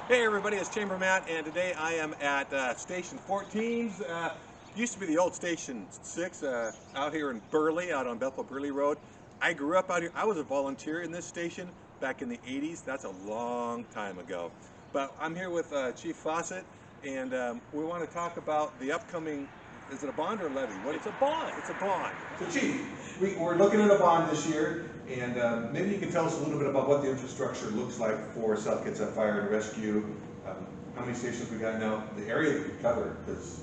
Hey everybody, it's Chamber Matt, and today I am at Station 14's. Used to be the old Station 6 out here in Burley, out on Bethel-Burley Road. I grew up out here. I was a volunteer in this station back in the 80s. That's a long time ago. But I'm here with Chief Faucett, and we want to talk about the upcoming, is it a bond or a levy? It's a bond. It's a bond. So Chief, we're looking at a bond this year, and maybe you can tell us a little bit about what the infrastructure looks like for South Kitsap Fire and Rescue. How many stations we got now? The area that we cover, because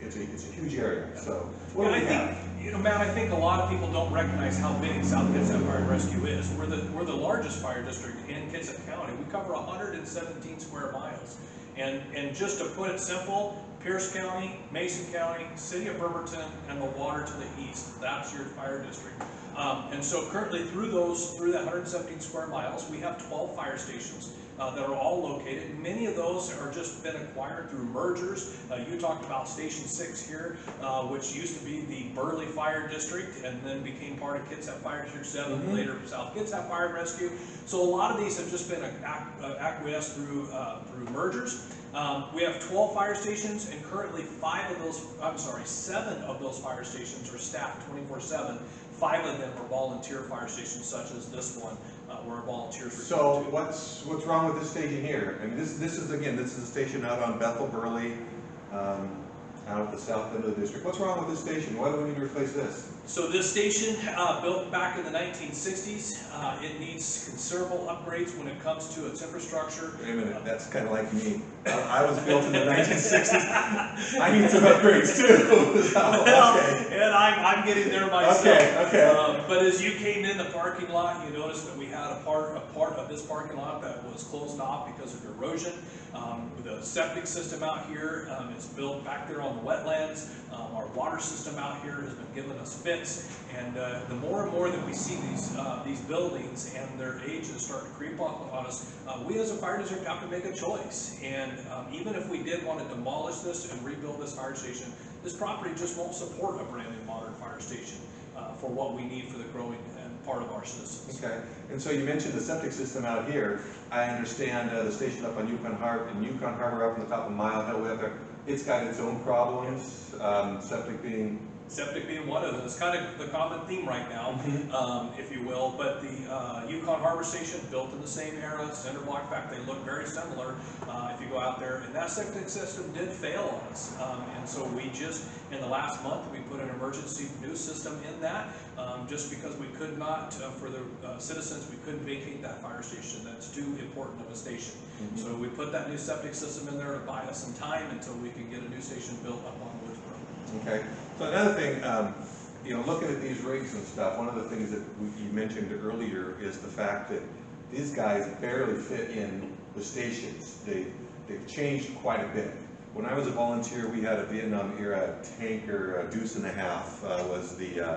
it's a huge area. So what do we have? Matt, I think a lot of people don't recognize how big South Kitsap Fire and Rescue is. We're the largest fire district in Kitsap County. We cover 117 square miles. And just to put it simple, Pierce County, Mason County, City of Bremerton, and the water to the east, that's your fire district. And so currently through that 117 square miles, we have 12 fire stations that are all located. Many of those are just been acquired through mergers. You talked about Station 6 here, which used to be the Burley Fire District and then became part of Kitsap Fire District 7, later South Kitsap Fire and Rescue. So a lot of these have just been acquiesced through mergers. We have 12 fire stations, and currently 7 of those fire stations are staffed 24/7. 5 of them are volunteer fire stations, such as this one, where volunteers are. So what's wrong with this station here? I mean, this is a station out on Bethel-Burley, out at the south end of the district. What's wrong with this station? Why do we need to replace this? So this station, built back in the 1960s, it needs considerable upgrades when it comes to its infrastructure. Wait a minute, that's kind of like me. I was built in the 1960s. I need some upgrades too. And I'm getting there myself. Okay. But as you came in the parking lot, you noticed that we had a part of this parking lot that was closed off because of erosion. The septic system out here is built back there on the wetlands. Our water system out here has been giving us fits, and the more and more that we see these buildings and their ages start to creep up on us, we as a fire district have to make a choice. And even if we did want to demolish this and rebuild this fire station, this property just won't support a brand new modern fire station for what we need for the growing and part of our citizens. Okay, and so you mentioned the septic system out here. I understand the station up on Yukon Harbor up on the top of Mile Hill, way up there, it's got its own problems, septic being one of them. It's kind of the common theme right now, if you will. But the Yukon Harbor Station, built in the same era, cinder block. In fact, they look very similar if you go out there. And that septic system did fail on us. And so we just, in the last month, we put an emergency new system in that, just because we could not, for the citizens, we couldn't vacate that fire station. That's too important of a station. So we put that new septic system in there to buy us some time until we can get a new station built up on Woodsboro. Okay. So another thing, looking at these rigs and stuff, one of the things that you mentioned earlier is the fact that these guys barely fit in the stations. They've changed quite a bit. When I was a volunteer, we had a Vietnam era tanker, Deuce and a Half was the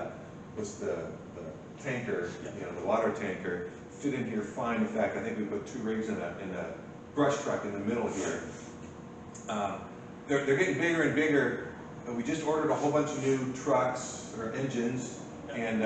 tanker, the water tanker, fit in here fine. In fact, I think we put 2 rigs in a brush truck in the middle here. They're getting bigger and bigger. We just ordered a whole bunch of new trucks or engines, and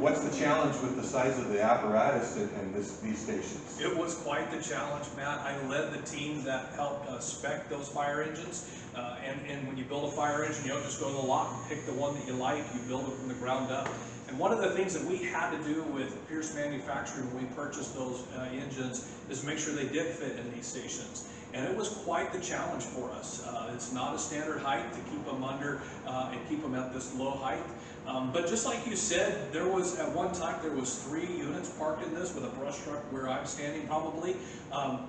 what's the challenge with the size of the apparatus in these stations? It was quite the challenge, Matt. I led the team that helped spec those fire engines. And when you build a fire engine, you don't just go to the lot and pick the one that you like. You build it from the ground up. And one of the things that we had to do with Pierce Manufacturing when we purchased those engines is make sure they did fit in these stations. And it was quite the challenge for us. It's not a standard height to keep them under and keep them at this low height. But just like you said, at one time there was 3 units parked in this with a brush truck where I'm standing probably.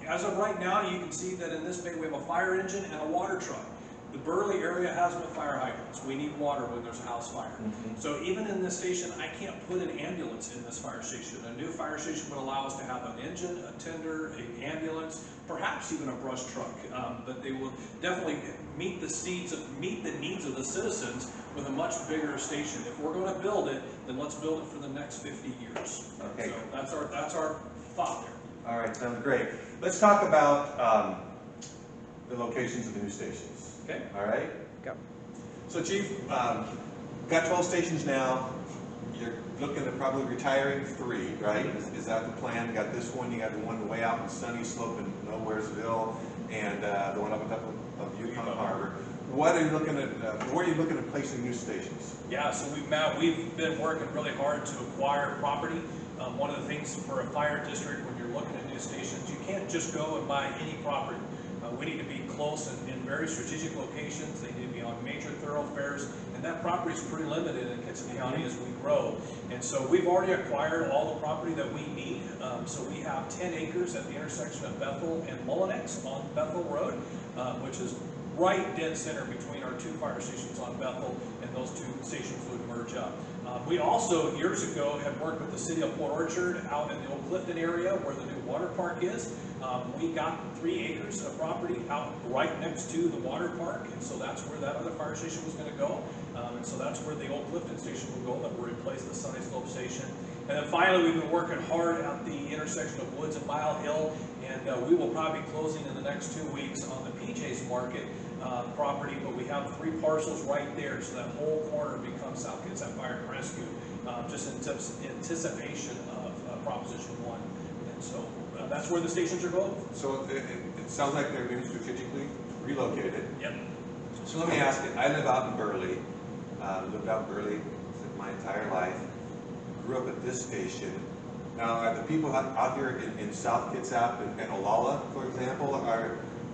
As of right now, you can see that in this bay we have a fire engine and a water truck. The Burley area has no fire hydrants. We need water when there's a house fire. So even in this station, I can't put an ambulance in this fire station. A new fire station would allow us to have an engine, a tender, an ambulance, perhaps even a brush truck. But they will definitely meet the needs of the citizens with a much bigger station. If we're going to build it, then let's build it for the next 50 years. Okay. So that's our thought there. All right, sounds great. Let's talk about the locations of the new stations. Okay. All right? Go. So Chief, got 12 stations now. you're looking at probably retiring 3, right? Is that the plan? You got this one, you got the one way out in Sunny Slope in Nowheresville, and the one up on top of Yukon Harbor. What are you looking at? Where are you looking at placing new stations? Yeah, so we've been working really hard to acquire property. One of the things for a fire district, when you're looking at new stations, you can't just go and buy any property. We need to be close in very strategic locations. They need to be on major thoroughfares, and that property is pretty limited in Kitsap County as we grow. And so we've already acquired all the property that we need. So we have 10 acres at the intersection of Bethel and Mullinex on Bethel Road, which is right dead center between our 2 fire stations on Bethel, and those 2 stations would merge up. We also, years ago, had worked with the city of Port Orchard out in the Old Clifton area where the new water park is. We got 3 acres of property out right next to the water park, and so that's where that other fire station was going to go. And so that's where the Old Clifton station will go, that will replace the Sunny Slope station. And then finally, we've been working hard at the intersection of Woods and Mile Hill, and we will probably be closing in the next 2 weeks on the PJ's Market property, but we have 3 parcels right there, so that whole corner becomes South Kitsap Fire and Rescue, just in anticipation of Proposition 1. And so that's where the stations are going. So it sounds like they're being strategically relocated. Yep. So let me ask you, I live out in Burley, lived out in Burley my entire life, grew up at this station. Now, are the people out here in South Kitsap and Olalla, for example,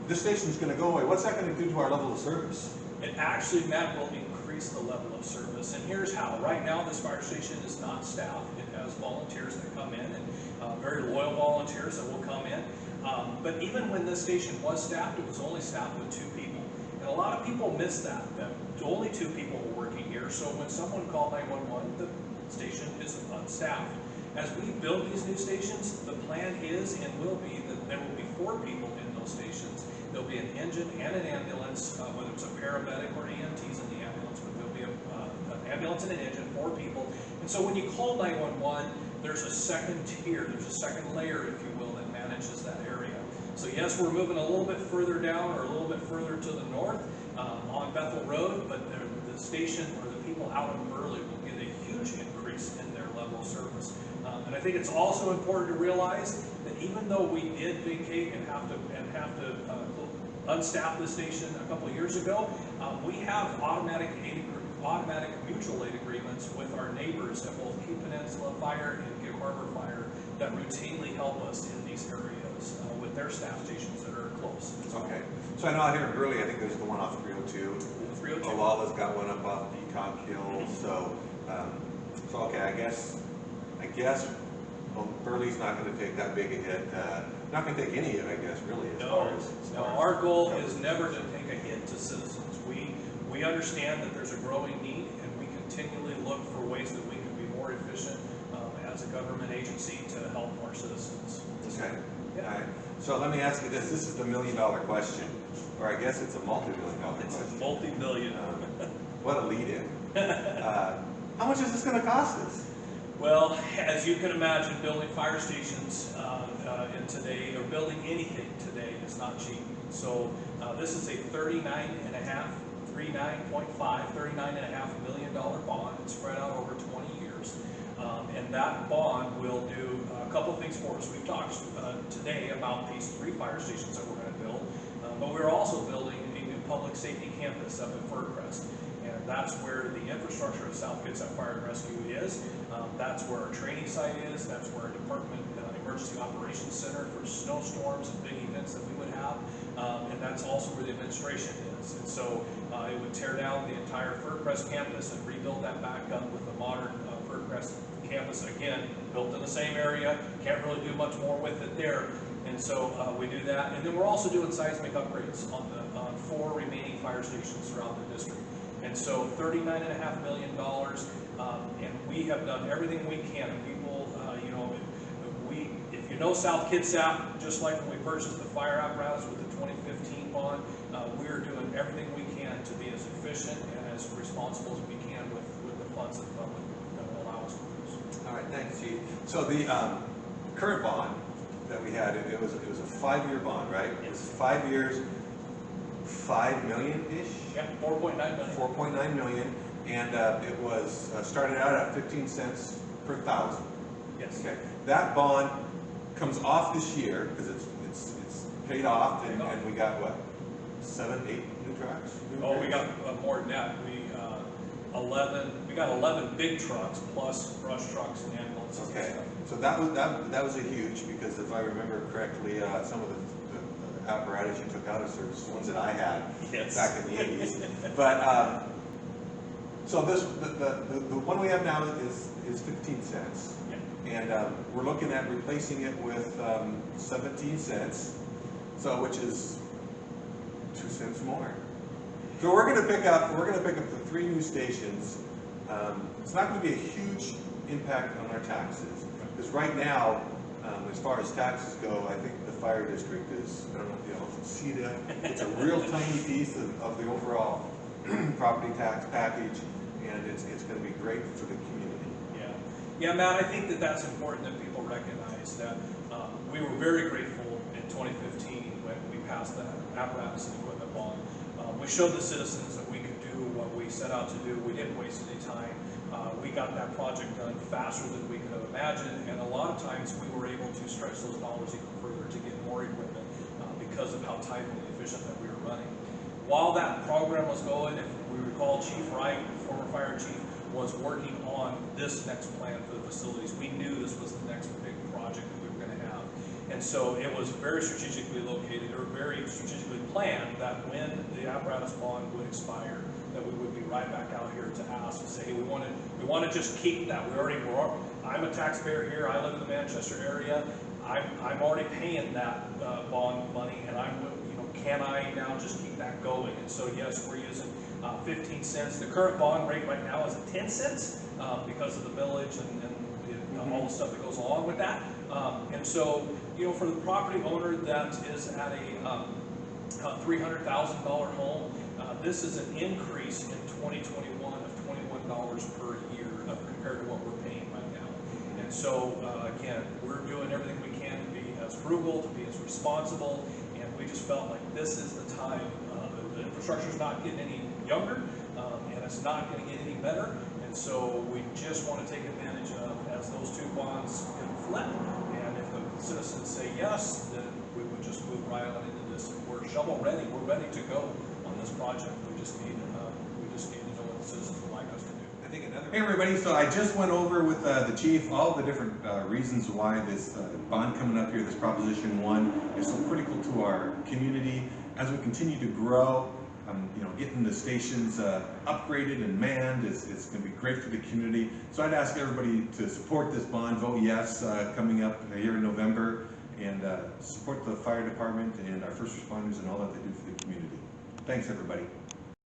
this station's going to go away. What's that going to do to our level of service? It actually, Matt, will increase the level of service. And here's how. Right now, this fire station is not staffed. It has volunteers that come in, and very loyal volunteers that will come in. But even when this station was staffed, it was only staffed with 2 people. And a lot of people miss that only 2 people were working here. So when someone called 911, the station is unstaffed. As we build these new stations, the plan is and will be that there will be 4 people in those stations. There'll be an engine and an ambulance, whether it's a paramedic or EMTs in the ambulance, but there'll be an ambulance and an engine, 4 people. And so when you call 911, there's a second tier, there's a second layer, if you will, that manages that area. So yes, we're moving a little bit further down or a little bit further to the north on Bethel Road, but the station or the people out in Burley will get a huge increase in their level of service. And I think it's also important to realize that even though we did vacate and have to unstaff the station a couple of years ago, we have automatic mutual aid agreements with our neighbors at both Cape Peninsula Fire and Gig Harbor Fire that routinely help us in these areas with their staff stations that are close. Okay. So I know out here in Burley, I think there's the one off 302. 302. Olalla's got one up off Peacock Hill. So, okay, I guess well, Burley's not going to take that big a hit. Not going to take any hit, I guess, really. No, our goal is never to take a hit to citizens. We understand that there's a growing need, and we continually look for ways that we can be more efficient as a government agency to help our citizens. Okay. Yeah. All right. So let me ask you this. This is the $1 million question, or I guess it's a multi-million-dollar question. It's a multi-million. What a lead-in. How much is this going to cost us? Well, as you can imagine, building fire stations in today, or building anything today, is not cheap. So this is a $39.5 million bond. It's spread out over 20 years. And that bond will do a couple of things for us. We've talked today about these 3 fire stations that we're going to build, but we're also building a new public safety campus up at Fircrest. And that's where the infrastructure of South Kitsap Fire and Rescue is. That's where our training site is. That's where our department emergency operations center for snowstorms and big events that we would have. And that's also where the administration is. And so it would tear down the entire Fircrest campus and rebuild that back up with a modern Fircrest campus, again, built in the same area. Can't really do much more with it there. And so we do that. And then we're also doing seismic upgrades on 4 remaining fire stations throughout the district. And so $39.5 million, and we have done everything we can. And people, if you know South Kitsap, just like when we purchased the fire apparatus with the 2015 bond, we are doing everything we can to be as efficient and as responsible as we can with the funds that the public allow us to use. All right, thanks, Chief. So the current bond that we had, it was a 5-year bond, right? It was 5 years, $5 million-ish? Yeah, $4.9 million. $4.9 million. and it was started out at 15 cents per thousand. Yes. Okay. That bond comes off this year because it's paid off, and we got what, 7, 8 new trucks? Oh, we got more than that. We got 11 big trucks plus brush trucks and ambulances. Okay, and stuff. so that was a huge, because if I remember correctly, some of the apparatus you took out of service, the ones that I had back in the 80s. But so the one we have now is 15 cents, and we're looking at replacing it with 17 cents, so which is 2 cents more. So we're going to pick up the 3 new stations. It's not going to be a huge impact on our taxes, because right now, as far as taxes go, I think the fire district is, I don't know if you all see that, it's a real tiny piece of the overall property tax package, and it's going to be great for the community. Yeah, Matt, I think that's important that people recognize that we were very grateful in 2015 when we passed the apparatus and equipment bond. We showed the citizens that we could do what we set out to do. We didn't waste any time. We got that project done faster than we could have imagined, and a lot of times we were able to stretch those dollars even further to get more equipment because of how timely and efficient that we were running. While that program was going, if we recall, Chief Wright, former fire chief, was working on this next plan for the facilities. We knew this was the next big project that we were going to have. And so it was very strategically located, or very strategically planned, that when the apparatus bond would expire, that we would be right back out here to ask and say, hey, we want to just keep that. I'm a taxpayer here. I live in the Manchester area. I'm already paying that bond money, and can I now just keep that going? And so yes, we're using 15 cents. The current bond rate right now is at 10 cents because of the millage and all the stuff that goes along with that. And so, for the property owner that is at a $300,000 home, this is an increase in 2021 of $21 per year compared to what we're paying right now. And so, again, we're doing everything we can to be as frugal, to be as responsible, and we just felt like this is the time. The infrastructure is not getting any younger, and it's not going to get any better. And so we just want to take advantage of, as those 2 bonds can flip, and if the citizens say yes, then we would just move right on into this. We're shovel ready. We're ready to go on this project. We just need to know what the citizens would like us to do. I think Hey everybody, so I just went over with the chief all the different reasons why this bond coming up here, this Proposition 1, is so critical to our community as we continue to grow. Getting the stations upgraded and manned is going to be great for the community. So I'd ask everybody to support this bond, vote yes coming up here in November, and support the fire department and our first responders and all that they do for the community. Thanks everybody.